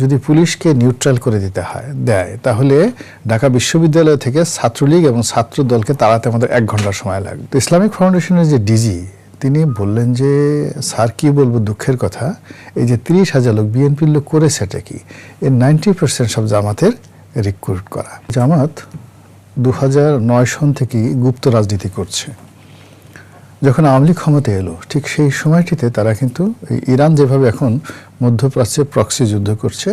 যদি পুলিশকে নিউট্রাল করে দেয় তাহলে ঢাকা বিশ্ববিদ্যালয় থেকে ছাত্রলীগ এবং ছাত্র দলকে তাড়াতে আমাদের 1 ঘন্টা সময় লাগবে। তো ইসলামিক ফাউন্ডেশনের যে ডিজি তিনি বললেন যে স্যার কি বলবো দুঃখের কথা, এই যে 30,000 লোক বিএনপির লোক করেছে এটা কি, এর 90% সব জামাতের রিক্রুট করা। জামাত 2009 সন থেকে গুপ্ত রাজনীতি করছে। যখন আওয়ামী লীগ ক্ষমতায় এলো ঠিক সেই সময়টিতে তারা কিন্তু ইরান যেভাবে এখন মধ্যপ্রাচ্যে প্রক্সি যুদ্ধ করছে,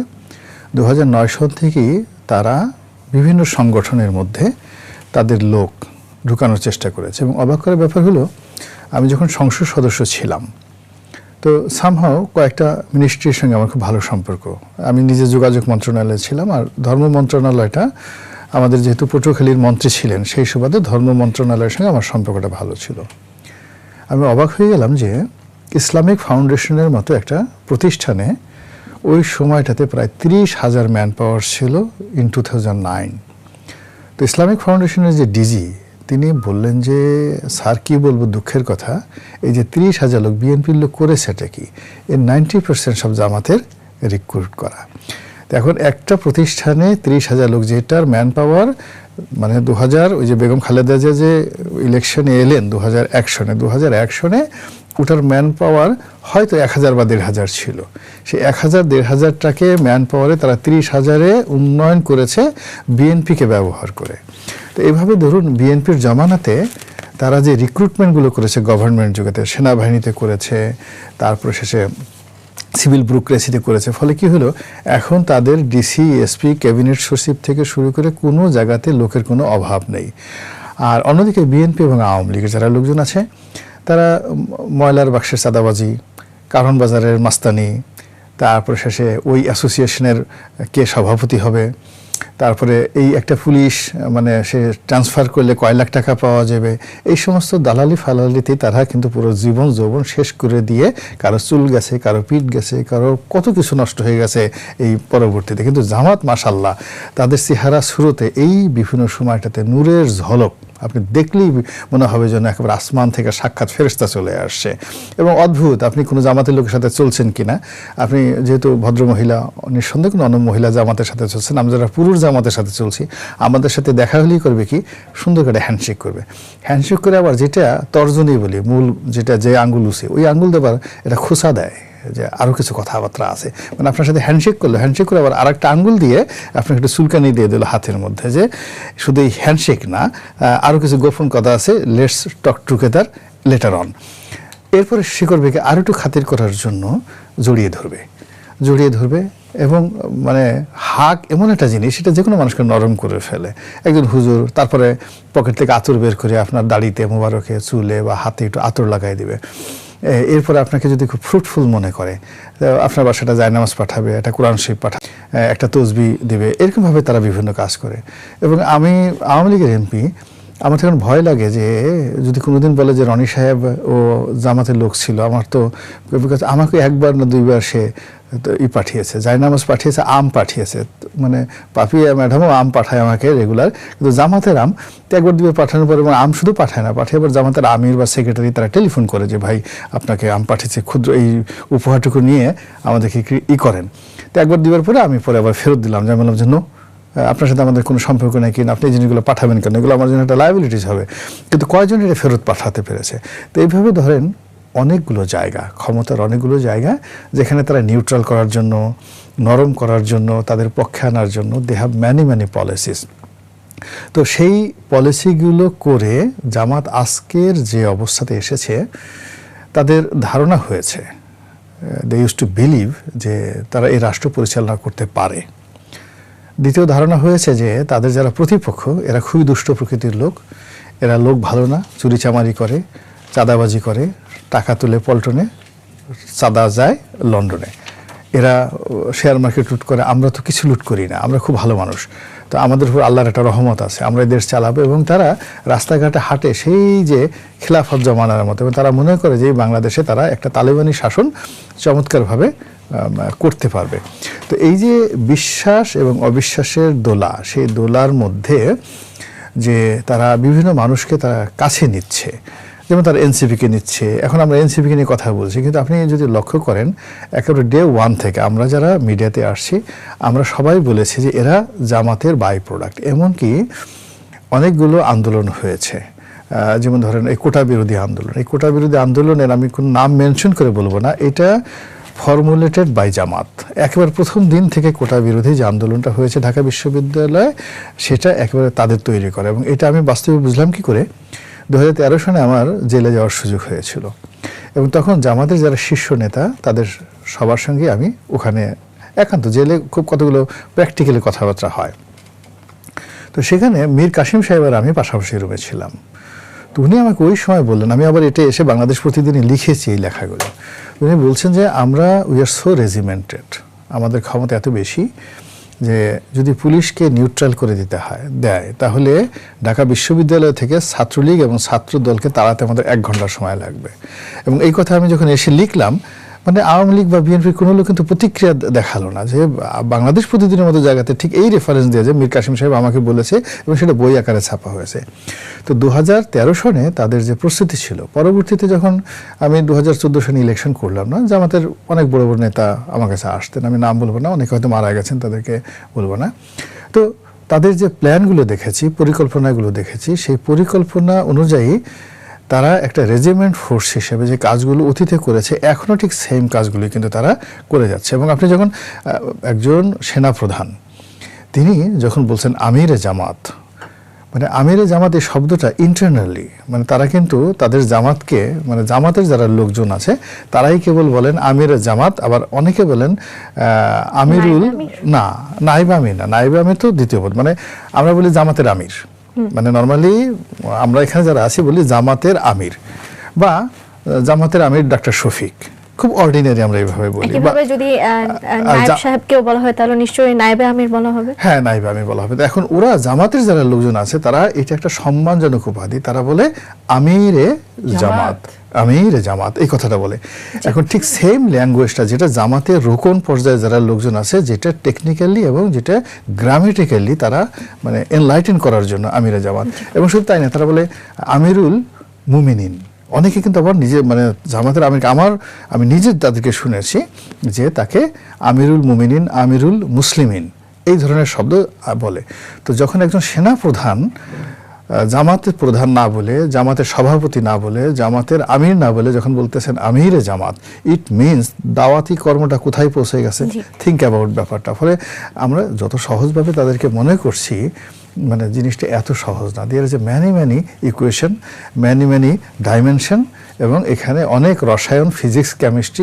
2009 সন থেকেই তারা বিভিন্ন সংগঠনের মধ্যে তাদের লোক ঢুকানোর চেষ্টা করেছে। এবং অবাক করার ব্যাপার হলো, আমি যখন সংসদ সদস্য ছিলাম তো সামহাও কয়েকটা মিনিস্ট্রির সঙ্গে আমার খুব ভালো সম্পর্ক। আমি নিজে যোগাযোগ মন্ত্রণালয়ে ছিলাম, আর ধর্ম মন্ত্রণালয়টা আমাদের যেহেতু পটুয়াখালীর মন্ত্রী ছিলেন সেই সুবাদে ধর্ম মন্ত্রণালয়ের সঙ্গে আমার সম্পর্কটা ভালো ছিল। আমি অবাক হয়ে গেলাম যে ইসলামিক ফাউন্ডেশনের মতো একটা প্রতিষ্ঠানে ওই সময়টাতে প্রায় 30,000 ম্যান পাওয়ার ছিল ইন 2009। তো ইসলামিক ফাউন্ডেশনের যে ডিজি তিনি বললেন যে স্যার কি বলবো দুঃখের কথা, এই যে 30,000 লোক বিএনপির লোক করেছে এটা কি, এর 90% সব জামাতের রিক্রুট করা। এখন একটা প্রতিষ্ঠানে 30,000 লোক, যেটার ম্যান পাওয়ার মানে 2000 ওই যে বেগম খালেদা জিয়া যে ইলেকশনে এলেন 2001 সনে ওটার ম্যান পাওয়ার হয়তো 1000 বা 1500 ছিল। সেই 1000-1500টাকে ম্যান পাওয়ারে তারা 30,000-এ উন্নয়ন করেছে বিএনপিকে ব্যবহার করে। তো এইভাবে ধরুন বিএনপির জমানাতে তারা যে রিক্রুটমেন্টগুলো করেছে গভর্নমেন্ট যুগেতে, সেনাবাহিনীতে করেছে, তারপরে শেষে সিভিল ব্যুরোক্রেসিতে করেছে, ফলে কি হলো এখন তাদের ডিসি, এসপি, ক্যাবিনেট সচিব থেকে শুরু করে কোনো জায়গাতে লোকের কোনো অভাব নেই। আর অন্যদিকে বিএনপি এবং আওয়ামী লীগের যারা লোকজন আছে তারা ময়লার বাক্সের চাঁদাবাজি, কারণ বাজারের মাস্তানি, তারপরে শেষে ওই অ্যাসোসিয়েশনের কে সভাপতি হবে, তারপরে এই একটা পুলিশ মানে সে ট্রান্সফার করলে কয় লাখ টাকা পাওয়া যাবে, এই সমস্ত দালালি ফালালিতে তারা কিন্তু পুরো জীবন যৌবন শেষ করে দিয়ে কারো চুল গেছে, কারো পিঠ গেছে, কারো কত কিছু নষ্ট হয়ে গেছে এই পরবর্তীতে। কিন্তু জামাত মাশাআল্লাহ তাদের চেহারা শুরুতে এই বিভিন্ন সময়টাতে নূরের ঝলক, আপনি দেখলেই মনে হবে যেন একেবারে আসমান থেকে সাক্ষাৎ ফেরেশতা চলে আসছে। এবং অদ্ভুত, আপনি কোনো জামাতের লোকের সাথে চলছেন কিনা, আপনি যেহেতু ভদ্রমহিলা নিঃসন্দেহে কোনো অন্য মহিলা জামাতের সাথে চলছেন, আমরা যারা পুরুষ জামাতের সাথে চলছি আমাদের সাথে দেখা হলেই করবে কি সুন্দর করে হ্যান্ডশেক করবে। হ্যান্ডশেক করে আবার যেটা তর্জনী বলি, মূল যেটা যে আঙ্গুল উঠে ওই আঙ্গুল দেবার এটা খোঁচা দেয় যে আরও কিছু কথাবার্তা আছে, মানে আপনার সাথে হ্যান্ডশেক করলো, হ্যান্ডশেক করে আবার আরেকটা আঙ্গুল দিয়ে আপনাকে একটু চুলকানি দিয়ে দিল হাতের মধ্যে, যে শুধু এই হ্যান্ডশেক না আরও কিছু গোপন কথা আছে, let's talk together letter on. এরপরে সে করবে কি আরও একটু খাতির করার জন্য জড়িয়ে ধরবে এবং মানে হাক এমন একটা জিনিস সেটা যে কোনো মানুষকে নরম করে ফেলে। একজন হুজুর তারপরে পকেট থেকে আতর বের করে আপনার দাড়িতে, মোবারকে, চুলে বা হাতে একটু আতর লাগাই দিবে। এরপরে আপনাকে যদি খুব ফ্রুটফুল মনে করে আপনার বাসাটা জায়নামাজ পাঠাবে, একটা কোরআন শরীফ পাঠাবে, একটা তসবি দেবে, এরকমভাবে তারা বিভিন্ন কাজ করে। এবং আমি আওয়ামী লীগের এমপি, আমার তখন ভয় লাগে যে যদি কোনোদিন বলে যে রনি সাহেব ও জামাতের লোক ছিল, আমার তো আমাকে 1 বার না 2 বার সে পাঠিয়েছে, জায়নামাজ পাঠিয়েছে, আম পাঠিয়েছে, মানে পাপিয়া ম্যাডামও আম পাঠায় আমাকে রেগুলার, কিন্তু জামাতের আম 1 বার 2 বার পাঠানোর পরে এবং আম শুধু পাঠায় না, পাঠিয়ে আবার জামাতের আমির বা সেক্রেটারি তারা টেলিফোন করে যে ভাই আপনাকে আম পাঠিয়েছে, ক্ষুদ্র এই উপহারটুকু নিয়ে আমাদেরকে করেন। তো 1 বার 2 বার পরে আমি পরে আবার ফেরত দিলাম, যে বললাম যে নো, আপনার সাথে আমাদের কোনো সম্পর্ক নেই, কিনা আপনি এই জিনিসগুলো পাঠাবেন কেন, এগুলো আমার জন্য একটা লায়াবিলিটিস হবে। কিন্তু কয়জন এটা ফেরত পাঠাতে পেরেছে। তো এইভাবে ধরেন অনেকগুলো জায়গা, ক্ষমতার অনেকগুলো জায়গা যেখানে তারা নিউট্রাল করার জন্য, নরম করার জন্য, তাদের পক্ষে আনার জন্য দে হ্যাভ ম্যানি পলিসিস। তো সেই পলিসিগুলো করে জামাত আজকের যে অবস্থাতে এসেছে, তাদের ধারণা হয়েছে, দে ইউজ টু বিলিভ যে তারা এই রাষ্ট্র পরিচালনা করতে পারে। দ্বিতীয় ধারণা হয়েছে যে তাদের যারা প্রতিপক্ষ এরা খুবই দুষ্ট প্রকৃতির লোক, এরা লোক ভালো না, চুরিচামারি করে, চাঁদাবাজি করে, টাকা তুলে পল্টনে, চাঁদা যায় লন্ডনে, এরা শেয়ার মার্কেট লুট করে, আমরা তো কিছু লুট করি না, আমরা খুব ভালো মানুষ, তো আমাদের উপর আল্লাহর একটা রহমত আছে, আমরা এই দেশ চালাবো। এবং তারা রাস্তাঘাটে হাঁটে সেই যে খিলাফত জমানার মতো, এবং তারা মনে করে যে বাংলাদেশে তারা একটা তালেবানি শাসন চমৎকারভাবে করতে পারবে। তো এই যে বিশ্বাস এবং অবিশ্বাসের দোলা, সেই দোলার মধ্যে যে তারা বিভিন্ন মানুষকে তারা কাছে নিচ্ছে, যেমন তারা এনসিপিকে নিচ্ছে, এখন আমরা এনসিপিকে নিয়ে কথা বলছি, কিন্তু আপনি যদি লক্ষ্য করেন একেবারে ডে ওয়ান থেকে আমরা যারা মিডিয়াতে আসছি আমরা সবাই বলেছি যে এরা জামাতের বাই প্রোডাক্ট। এমনকি অনেকগুলো আন্দোলন হয়েছে, যেমন ধরেন এই কোটা বিরোধী আন্দোলন, এই কোটা বিরোধী আন্দোলনের আমি কোনো নাম মেনশন করে বলবো না, এটা ফর্মুলেটেড বাই জামাত। একেবারে প্রথম দিন থেকে কোটা বিরোধী যে আন্দোলনটা হয়েছে ঢাকা বিশ্ববিদ্যালয়ে, সেটা একেবারে তাদের তৈরি করে। এবং এটা আমি বাস্তবে বুঝলাম কি করে, 2013 সনে আমার জেলে যাওয়ার সুযোগ হয়েছিল এবং তখন জামাতের যারা শীর্ষ নেতা তাদের সবার সঙ্গে আমি ওখানে একান্ত জেলে খুব কতগুলো প্র্যাকটিক্যালি কথাবার্তা হয়। তো সেখানে মীর কাসিম সাহেব আর আমি পাশাপাশি রুমে ছিলাম। তো উনি আমাকে ওই সময় বললেন, আমি আবার এটা এসে বাংলাদেশ প্রতিদিনই লিখেছি এই লেখাগুলো, উনি বলছেন যে আমরা উই আর সো রেজিমেন্টেড, আমাদের ক্ষমতা এত বেশি যে যদি পুলিশকে নিউট্রাল করে দিতে হয় দেয় তাহলে ঢাকা বিশ্ববিদ্যালয় থেকে ছাত্রলীগ এবং ছাত্র দলকে তাড়াতে আমাদের 1 ঘন্টা সময় লাগবে। এবং এই কথা আমি যখন এসে লিখলাম, মানে আওয়ামী লীগ বা বিএনপির কোনো লোক কিন্তু প্রতিক্রিয়া দেখালো না, যে বাংলাদেশ প্রতিদিনের মতো জায়গাতে ঠিক এই রেফারেন্স দিয়ে যে মীর কাসিম সাহেব আমাকে বলেছে এবং সেটা বই আকারে ছাপা হয়েছে। তো 2013 সনে তাদের যে প্রস্তুতি ছিল, পরবর্তীতে যখন আমি 2014 সনে ইলেকশন করলাম না, জামাতের অনেক বড় বড় নেতা আমার কাছে আসতেন, আমি নাম বলবো না, অনেকে হয়তো মারা গেছেন তাদেরকে বলবো না। তো তাদের যে প্ল্যানগুলো দেখেছি, পরিকল্পনাগুলো দেখেছি, সেই পরিকল্পনা অনুযায়ী তারা একটা রেজিমেন্ট ফোর্স হিসেবে যে কাজগুলো অতীতে করেছে এখনও ঠিক সেম কাজগুলি কিন্তু তারা করে যাচ্ছে। এবং আপনি যখন একজন সেনাপ্রধান তিনি যখন বলছেন আমিরে জামাত, মানে আমিরে জামাত এই শব্দটা ইন্টারনালি মানে তারা কিন্তু তাদের জামাতকে, মানে জামাতের যারা লোকজন আছে তারাই কেবল বলেন আমিরে জামাত, আবার অনেকে বলেন আমিরুল, না নাইব আমির না, নাইব আমির তো দ্বিতীয় পদ, মানে আমরা বলি জামাতের আমির, মানে নর্মালি আমরা এখানে যারা আছি বলি জামাতের আমির বা জামাতের আমির ডাক্তার শফিক, খুব অর্ডিনারি আমরা এইভাবে বলি। কিভাবে যদি নায়েব সাহেবকেও বলা হয় তাহলে নিশ্চয়ই নায়েবে আমির বলা হবে। হ্যাঁ, নায়েবে আমির বলা হবে। এখন ওরা জামাতের যারা লোকজন আছে তারা এটা একটা সম্মানজনক উপাধি, তারা বলে আমিরে জামাত, আমিরে জামাত এই কথাটা বলে। এখন ঠিক সেম ল্যাঙ্গুয়েজটা যেটা জামাতের রোকন পর্যায়ে যারা লোকজন আছে, যেটা টেকনিক্যালি এবং যেটা গ্রামেটিক্যালি তারা মানে এনলাইটেন করার জন্য আমিরে জামাত। এবং শুধু তাই না, তারা বলে আমিরুল মুমিনিন। অনেকে কিন্তু আবার নিজে মানে জামাতের আমি নিজে তাদেরকে শুনেছি যে তাকে আমিরুল মুমিনিন, আমিরুল মুসলিমিন এই ধরনের শব্দ বলে। তো যখন একজন সেনা প্রধান জামাতের প্রধান না বলে, জামাতের সভাপতি না বলে, জামাতের আমির না বলে যখন বলতেছেন আমিরে জামাত, ইট মিনস দাওয়াতি কর্মটা কোথায় পৌঁছে গেছে, থিঙ্ক অ্যাবাউট ব্যাপারটা। ফলে আমরা যত সহজভাবে তাদেরকে মনে করছি, মানে জিনিসটা এত সহজ না। There is a many equation, many dimension, এবং এখানে অনেক রসায়ন, ফিজিক্স, কেমিস্ট্রি